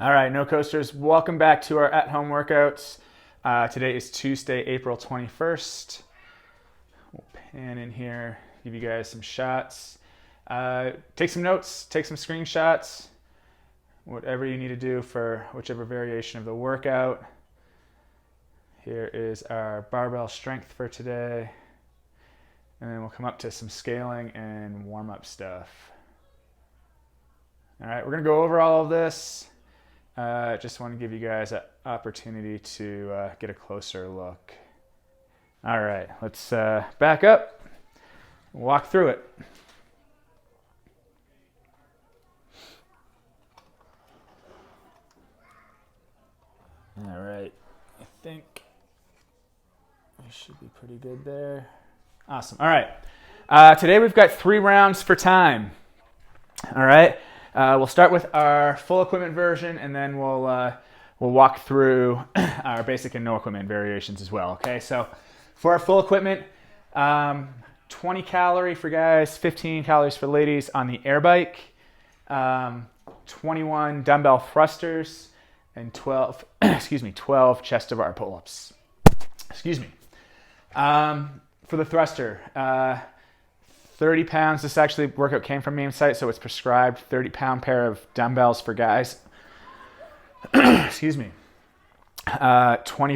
All right, no coasters, welcome back to our at-home workouts. Today is Tuesday, April 21st. We'll pan in here, give you guys some shots. Take some notes, take some screenshots, whatever you need to do for whichever variation of the workout. Here is our barbell strength for today. And then we'll come up to some scaling and warm-up stuff. All right, we're gonna go over all of this. Just want to give you guys an opportunity to get a closer look. All right, let's back up, walk through it. All right, I think we should be pretty good there. Awesome. All right, today we've got 3 rounds for time. All right. We'll start with our full equipment version, and then we'll walk through our basic and no equipment variations as well. Okay, so for our full equipment, 20 calorie for guys, 15 calories for ladies on the air bike, 21 dumbbell thrusters, and 12 chest to bar pull-ups. For the thruster, 30 pounds. This actually workout came from Meme Site, so it's prescribed 30-pound pair of dumbbells for guys. 20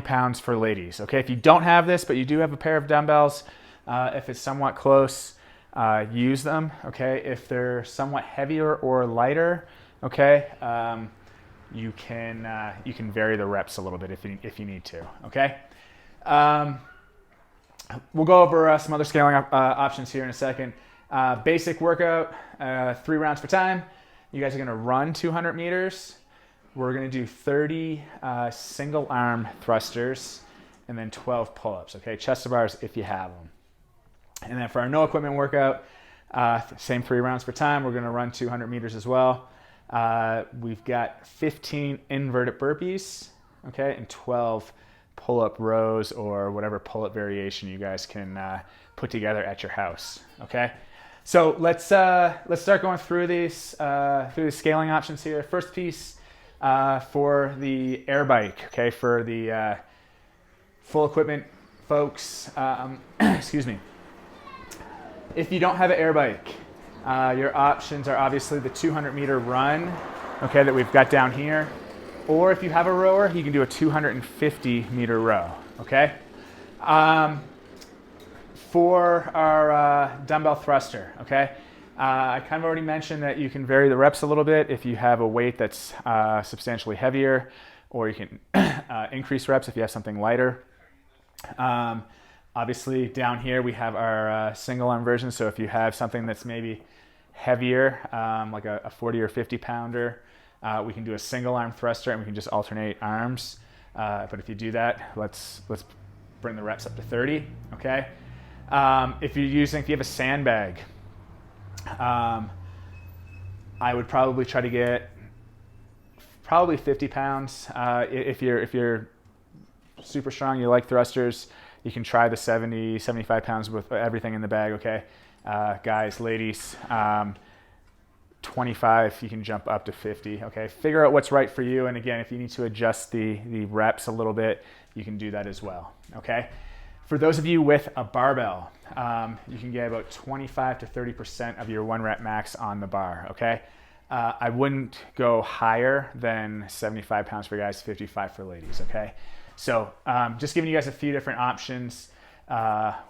pounds for ladies. Okay, if you don't have this, but you do have a pair of dumbbells, if it's somewhat close, use them. Okay, if they're somewhat heavier or lighter, okay, you can vary the reps a little bit if you need to. Okay. We'll go over some other scaling options here in a second. Basic workout, 3 rounds for time. You guys are going to run 200 meters. We're going to do 30 single arm thrusters and then 12 pull-ups. Okay, chest to bars if you have them. And then for our no equipment workout, same 3 rounds for time. We're going to run 200 meters as well. We've got 15 inverted burpees, okay, and 12 pull-up rows or whatever pull-up variation you guys can put together at your house. Okay, so let's start going through the scaling options here. First piece for the air bike. Okay, for the full equipment folks. If you don't have an air bike, your options are obviously the 200-meter run. Okay, that we've got down here. Or if you have a rower, you can do a 250-meter row, okay? For our dumbbell thruster, okay? I kind of already mentioned that you can vary the reps a little bit if you have a weight that's substantially heavier, or you can increase reps if you have something lighter. Obviously, down here we have our single arm version, so if you have something that's maybe heavier, like a 40 or 50 pounder, we can do a single arm thruster and we can just alternate arms. But if you do that, let's bring the reps up to 30. Okay. If you have a sandbag, I would probably try to get 50 pounds. If you're super strong, you like thrusters, you can try the 70, 75 pounds with everything in the bag. Okay. Guys, ladies, 25, you can jump up to 50. Okay, figure out what's right for you. And again, if you need to adjust the reps a little bit, you can do that as well. Okay, for those of you with a barbell, you can get about 25 to 30% of your 1 rep max on the bar. Okay, I wouldn't go higher than 75 pounds for guys, 55 for ladies. Okay, so just giving you guys a few different options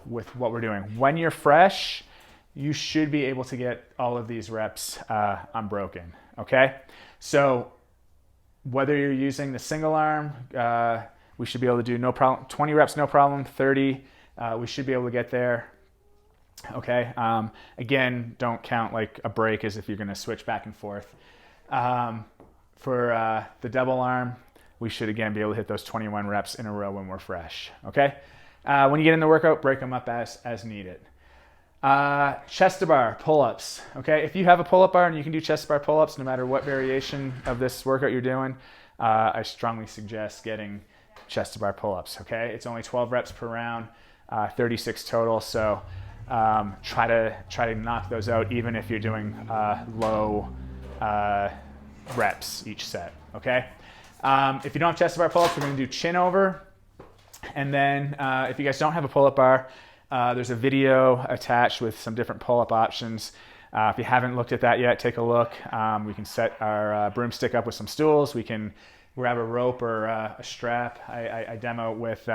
with what we're doing. When you're fresh, you should be able to get all of these reps unbroken, okay? So whether you're using the single arm, we should be able to do no problem, 20 reps, no problem, 30, we should be able to get there, okay? Again, don't count like a break as if you're gonna switch back and forth. For the double arm, we should again be able to hit those 21 reps in a row when we're fresh, okay? When you get in the workout, break them up as needed. Chest to bar pull-ups. Okay, if you have a pull-up bar and you can do chest to bar pull-ups no matter what variation of this workout you're doing, I strongly suggest getting chest to bar pull-ups. Okay, it's only 12 reps per round, 36 total. So try to knock those out even if you're doing low reps each set, okay? If you don't have chest bar pull-ups, we're gonna do chin over. And then if you guys don't have a pull-up bar, there's a video attached with some different pull-up options. If you haven't looked at that yet, take a look. We can set our broomstick up with some stools. We can grab a rope or a strap. I demo with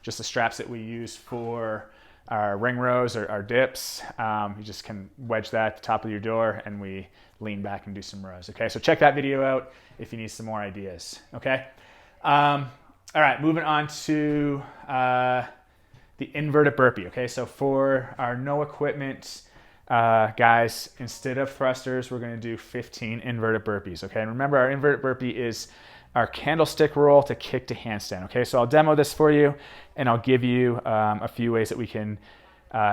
just the straps that we use for our ring rows or our dips. You just can wedge that at the top of your door and we lean back and do some rows. Okay, so check that video out if you need some more ideas. Okay, all right, moving on to the inverted burpee. Okay, so for our no equipment guys, instead of thrusters, we're going to do 15 inverted burpees. Okay, and remember, our inverted burpee is our candlestick roll to kick to handstand. Okay, so I'll demo this for you and I'll give you a few ways that we can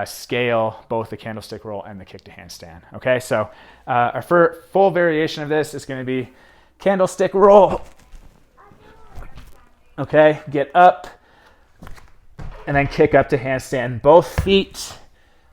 scale both the candlestick roll and the kick to handstand. Okay, so our full variation of this is going to be candlestick roll. Okay, get up and then kick up to handstand. Both feet,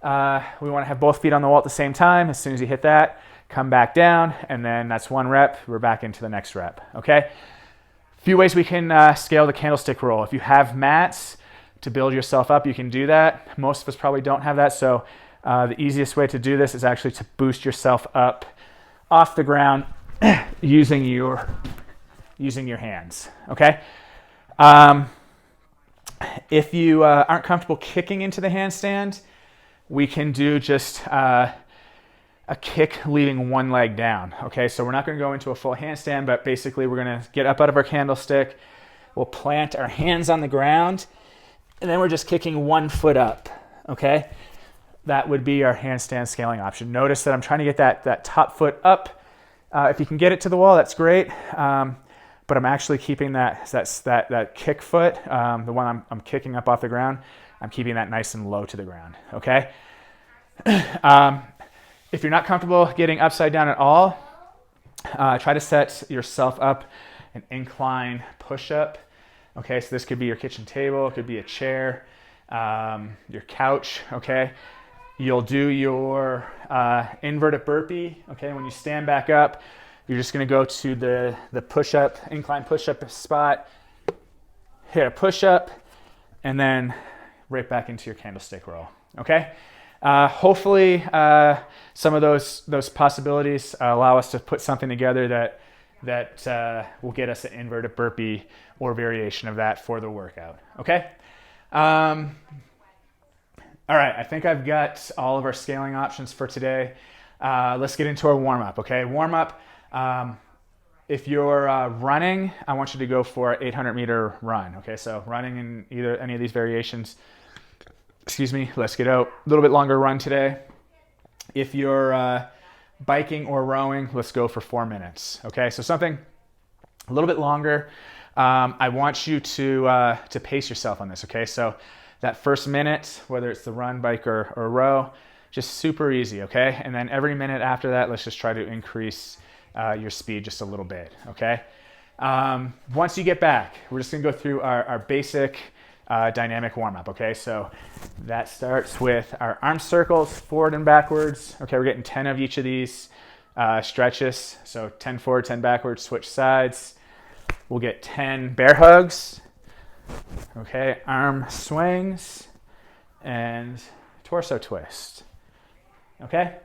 we want to have both feet on the wall at the same time. As soon as you hit that, come back down, and then that's one rep. We're back into the next rep. Okay, a few ways we can scale the candlestick roll. If you have mats to build yourself up, you can do that. Most of us probably don't have that, so the easiest way to do this is actually to boost yourself up off the ground using your hands. Okay. If you aren't comfortable kicking into the handstand, we can do just a kick leaving one leg down. Okay, so we're not going to go into a full handstand, but basically we're going to get up out of our candlestick. We'll plant our hands on the ground, and then we're just kicking one foot up. Okay, that would be our handstand scaling option. Notice that I'm trying to get that top foot up. If you can get it to the wall, that's great. But I'm actually keeping that kick foot, the one I'm kicking up off the ground, I'm keeping that nice and low to the ground. Okay. If you're not comfortable getting upside down at all, try to set yourself up an incline push-up. Okay, so this could be your kitchen table, it could be a chair, your couch. Okay, you'll do your inverted burpee. Okay, when you stand back up, you're just going to go to the push-up, incline push-up spot, hit a push-up, and then right back into your candlestick roll. Okay. Hopefully, some of those possibilities allow us to put something together that will get us an inverted burpee or variation of that for the workout. Okay. All right. I think I've got all of our scaling options for today. Let's get into our warm-up. Okay. Warm-up. If you're running, I want you to go for an 800-meter run. Okay. So running in any of these variations. Excuse me, let's get out. A little bit longer run today. If you're biking or rowing, let's go for 4 minutes. Okay, so something a little bit longer. I want you to pace yourself on this. Okay, so that first minute, whether it's the run, bike, or row, just super easy. Okay, and then every minute after that, let's just try to increase your speed just a little bit. Okay, once you get back, we're just gonna go through our basic dynamic warm-up. Okay, so that starts with our arm circles forward and backwards. Okay, we're getting 10 of each of these stretches. So 10 forward, 10 backwards, switch sides. We'll get 10 bear hugs. Okay, arm swings and torso twist. Okay,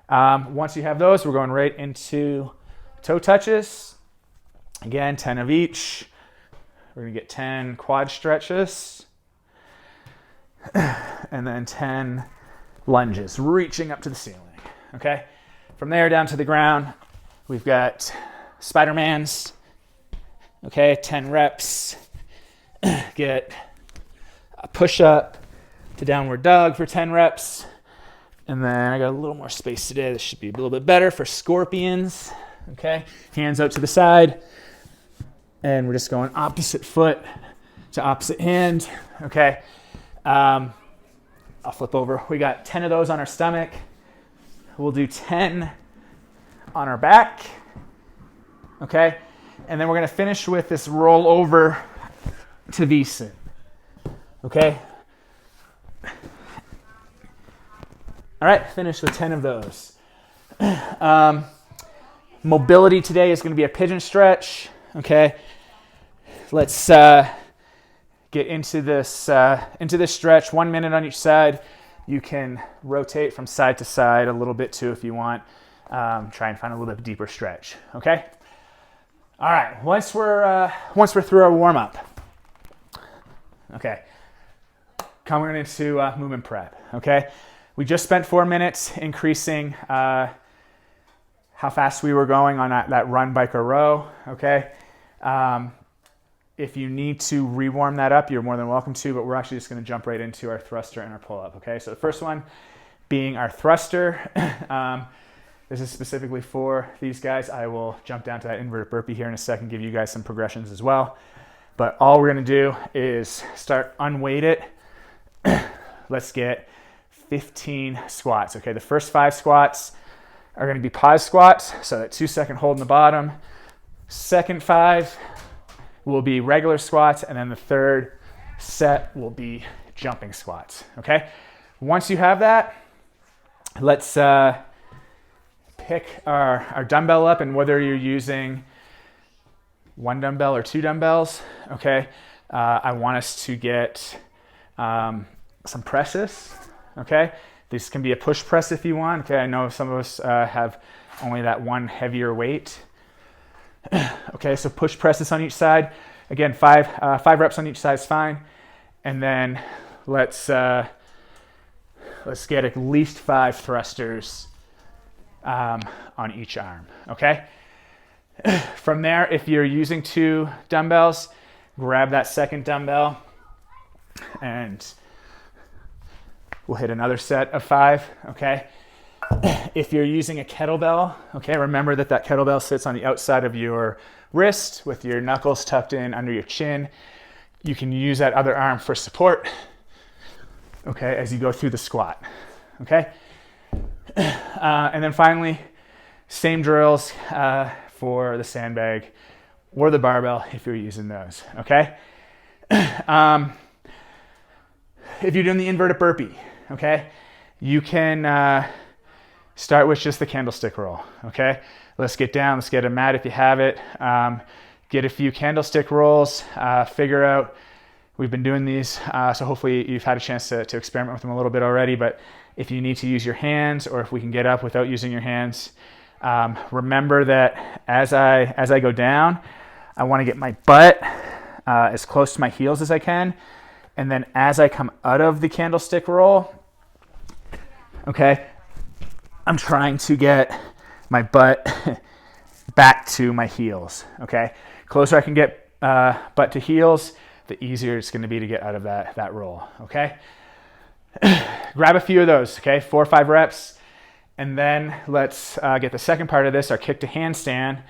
once you have those, we're going right into toe touches. Again, 10 of each. We're going to get 10 quad stretches and then 10 lunges, reaching up to the ceiling. Okay, from there down to the ground, we've got Spider-Mans. Okay, 10 reps. Get a push-up to downward dog for 10 reps. And then I got a little more space today. This should be a little bit better for scorpions. Okay, hands out to the side. And we're just going opposite foot to opposite hand. Okay. I'll flip over. We got 10 of those on our stomach. We'll do 10 on our back. Okay. And then we're going to finish with this roll over to V-sit. Okay. All right. Finish with 10 of those. Mobility today is going to be a pigeon stretch. Okay, let's get into this stretch. 1 minute on each side. You can rotate from side to side a little bit too if you want. Try and find a little bit deeper stretch. Okay. All right. Once we're through our warm up. Okay. Coming into movement prep. Okay. We just spent 4 minutes increasing how fast we were going on that run, bike, or row. Okay. If you need to rewarm that up, you're more than welcome to, but we're actually just going to jump right into our thruster and our pull-up. Okay. So the first one being our thruster. This is specifically for these guys. I will jump down to that inverted burpee here in a second, give you guys some progressions as well. But all we're gonna do is start unweighted. Let's get 15 squats, okay? The first 5 squats are gonna be pause squats, so that 2-second hold in the bottom. Second 5 will be regular squats, and then the third set will be jumping squats, okay? Once you have that, let's pick our dumbbell up, and whether you're using 1 dumbbell or 2 dumbbells, okay, I want us to get some presses, okay? This can be a push press if you want, okay? I know some of us have only that one heavier weight. Okay, so push presses on each side. Again, 5 reps on each side is fine. And then let's get at least 5 thrusters on each arm, okay? From there, if you're using 2 dumbbells, grab that second dumbbell and we'll hit another set of 5, okay? If you're using a kettlebell, okay, remember that kettlebell sits on the outside of your wrist with your knuckles tucked in under your chin. You can use that other arm for support, okay, as you go through the squat, okay? And then finally, same drills for the sandbag or the barbell if you're using those, okay? If you're doing the inverted burpee, okay, you can start with just the candlestick roll, okay? Let's get down, let's get a mat if you have it. Get a few candlestick rolls, figure out, we've been doing these, so hopefully you've had a chance to experiment with them a little bit already, but if you need to use your hands or if we can get up without using your hands, remember that as I go down, I want to get my butt as close to my heels as I can. And then as I come out of the candlestick roll, okay, I'm trying to get my butt back to my heels, okay? Closer I can get butt to heels, the easier it's going to be to get out of that roll, okay? Grab a few of those, okay? 4 or 5 reps. And then let's get the second part of this, our kick to handstand.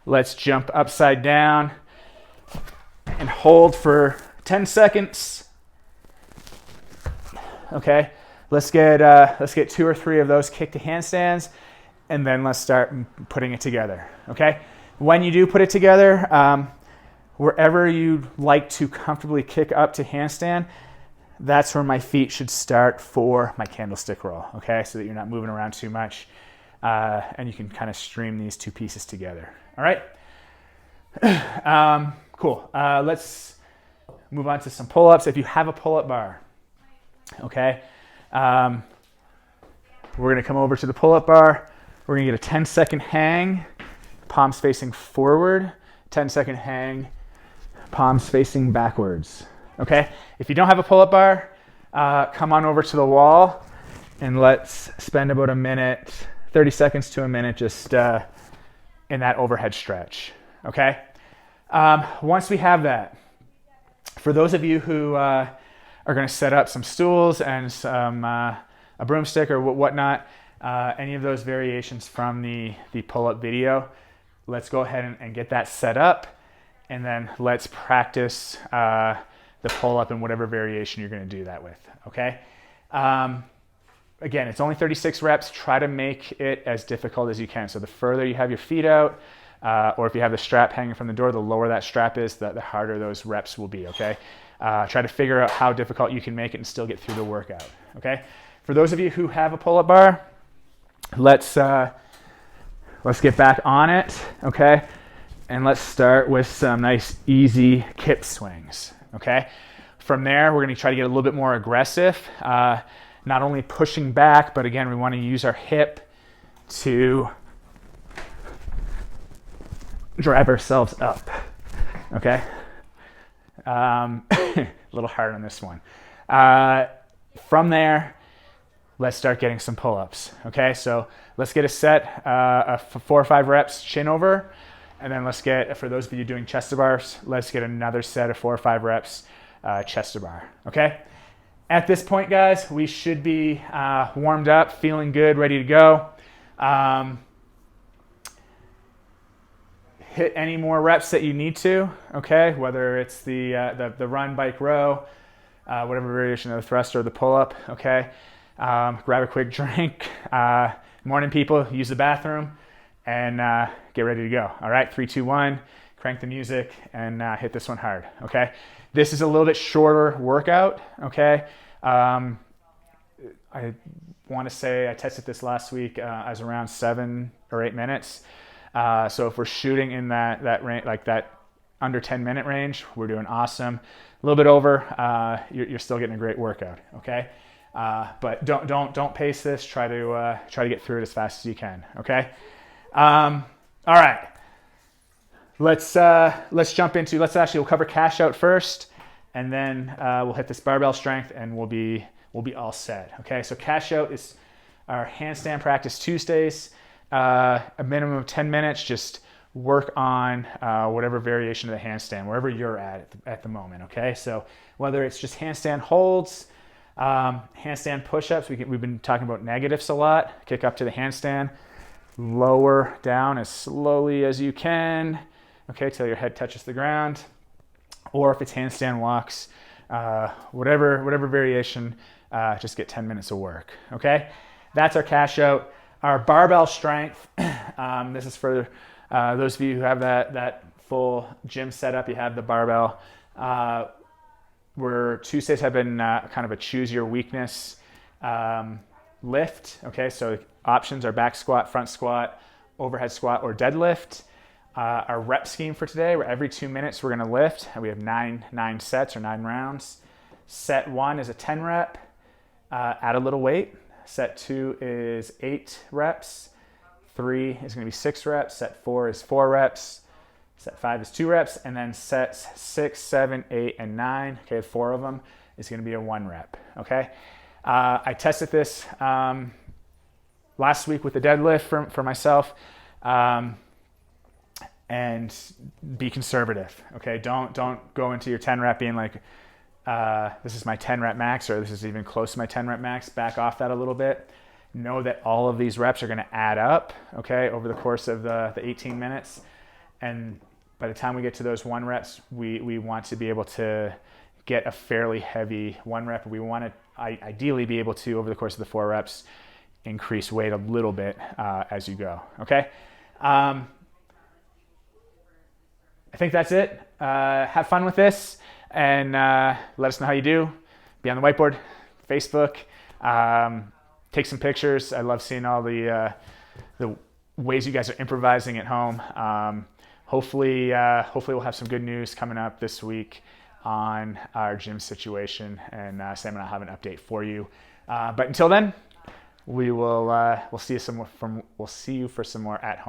Let's jump upside down and hold for 10 seconds. Okay, let's get 2 or 3 of those kick to handstands, and then let's start putting it together, okay? When you do put it together, wherever you'd like to comfortably kick up to handstand, that's where my feet should start for my candlestick roll, okay? So that you're not moving around too much, and you can kind of stream these 2 pieces together, all right? Cool. Let's move on to some pull-ups. If you have a pull-up bar, okay, we're gonna come over to the pull-up bar. We're gonna get a 10-second hang, palms facing forward, 10-second hang, palms facing backwards. Okay, if you don't have a pull-up bar, come on over to the wall and let's spend about a minute, 30 seconds to a minute just in that overhead stretch, okay? Once we have that, for those of you who are gonna set up some stools and some a broomstick or whatnot, any of those variations from the pull-up video, let's go ahead and get that set up, and then let's practice the pull-up and whatever variation you're going to do that with, okay? Again, it's only 36 reps. Try to make it as difficult as you can. So the further you have your feet out, or if you have the strap hanging from the door, the lower that strap is, the harder those reps will be, okay? Try to figure out how difficult you can make it and still get through the workout, okay? For those of you who have a pull-up bar, let's let's get back on it, okay? And let's start with some nice, easy kip swings, okay? From there, we're gonna try to get a little bit more aggressive, not only pushing back, but again, we wanna use our hip to drive ourselves up, okay? A little hard on this one. From there, let's start getting some pull-ups, okay? So let's get a set of 4 or 5 reps chin over, and then let's get, for those of you doing chest to bars, let's get another set of 4 or 5 reps chest to bar, okay? At this point, guys, we should be warmed up, feeling good, ready to go. Hit any more reps that you need to, okay? Whether it's the run, bike, row, whatever variation of the thrust or the pull-up, okay? Grab a quick drink. Morning, people, use the bathroom, and get ready to go. All right, 3, 2, 1, crank the music, and hit this one hard, okay? This is a little bit shorter workout, okay? I want to say I tested this last week as around 7 or 8 minutes. So if we're shooting in that range, like that under 10-minute range, we're doing awesome. A little bit over, you're still getting a great workout, okay? But don't pace this. Try to get through it as fast as you can, okay? All right. Let's jump into. We'll cover cash out first, and then we'll hit this barbell strength, and we'll be all set, okay? So cash out is our handstand practice Tuesdays. A minimum of 10 minutes, just work on whatever variation of the handstand, wherever you're at the moment, okay? So whether it's just handstand holds, handstand push-ups, we've been talking about negatives a lot. Kick up to the handstand, lower down as slowly as you can, okay, till your head touches the ground. Or if it's handstand walks, whatever variation, just get 10 minutes of work, okay? That's our cash out. Our barbell strength, this is for those of you who have that full gym setup, you have the barbell. Where Tuesdays have been kind of a choose your weakness lift, okay? So options are back squat, front squat, overhead squat, or deadlift. Our rep scheme for today, every 2 minutes we're gonna lift. We have 9 sets or 9 rounds. Set 1 is a 10 rep, add a little weight. Set 2 is 8 reps. 3 is going to be 6 reps. Set 4 is 4 reps. Set 5 is 2 reps. And then sets 6, 7, 8, and 9, okay, 4 of them is going to be a 1 rep, okay? I tested this last week with the deadlift for myself. And be conservative, okay? Don't go into your 10 rep being like, this is my 10 rep max, or this is even close to my 10 rep max. Back off that a little bit. Know that all of these reps are going to add up, okay, over the course of the 18 minutes. And by the time we get to those 1 reps, we want to be able to get a fairly heavy 1 rep. We want to ideally be able to, over the course of the 4 reps, increase weight a little bit as you go, okay? I think that's it. Have fun with this. And let us know how you do. Be on the whiteboard, Facebook. Take some pictures. I love seeing all the ways you guys are improvising at home. Hopefully we'll have some good news coming up this week on our gym situation, and Sam and I'll have an update for you. But until then, we'll see you for some more at home.